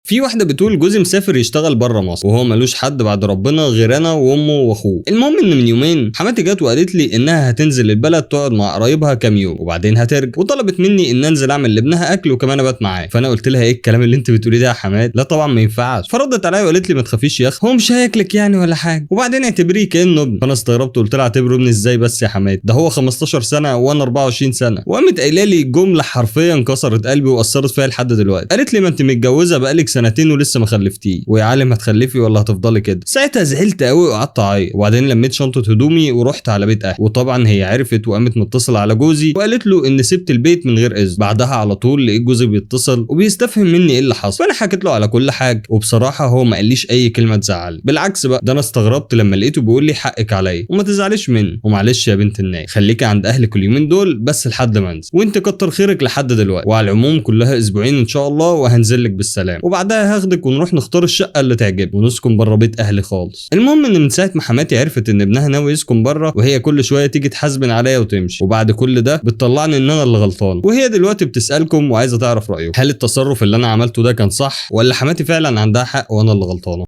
في واحده بتقول جوزي مسافر يشتغل بره مصر وهو ملوش حد بعد ربنا غير انا وامه واخوه. المهم ان من يومين حماتي جت وقالت لي انها هتنزل البلد تقعد مع قرايبها كام يوم وبعدين هترجع، وطلبت مني ان انزل اعمل لابنها اكل وكمان ابات معاه. فانا قلت لها ايه الكلام اللي انت بتقوليه ده يا حماد؟ لا طبعا ما ينفعش. فردت عليا وقالت لي ما تخافيش يا اخي، هو مش هياكلك يعني ولا حاجه، وبعدين اعتبريه كانه ابن. فانا استغربت وقلت لها اعتبره ابني ازاي بس يا حماد؟ ده هو 15 سنه وانا 24 سنه. وقامت قايله لي جمله حرفيا كسرت قلبي واثرت فيا لحد دلوقتي. قالت لي ما انت متجوزه بقالك سنتين ولسه ما خلفتيه، ويا عالم هتخلفي ولا هتفضلي كده. ساعتها زعلت قوي وقعدت اعيط، وبعدين لميت شنطه هدومي ورحت على بيت اهلي. وطبعا هي عرفت وقامت متصله على جوزي وقالت له ان سبت البيت من غير اذن. بعدها على طول لقيت جوزي بيتصل وبيستفهم مني ايه اللي حصل، فانا حكيت له على كل حاجه، وبصراحه هو ما قاليش اي كلمه تزعل، بالعكس بقى ده انا استغربت لما لقيته بيقول لي حقك عليا وما تزعليش مني، ومعلش يا بنت الناس خليكي عند اهلك اليومين دول بس لحد ما انزل، وانت كتر خيرك لحد دلوقتي، وعلى العموم كلها اسبوعين ان شاء الله وهنزل لك بالسلام، وبعدها هاخدك ونروح نختار الشقه اللي تعجبك ونسكن بره بيت اهلي خالص. المهم ان من ساعه ما حماتي عرفت ان ابنها ناوي يسكن بره وهي كل شويه تيجي تحاسبن عليا وتمشي، وبعد كل ده بتطلعني ان انا اللي غلطان، وهي دلوقتي بتسالكم وعايزه تعرف رايكم، هل التصرف اللي انا عملته ده كان صح ولا حماتي فعلا عندها حق وانا اللي غلطانه؟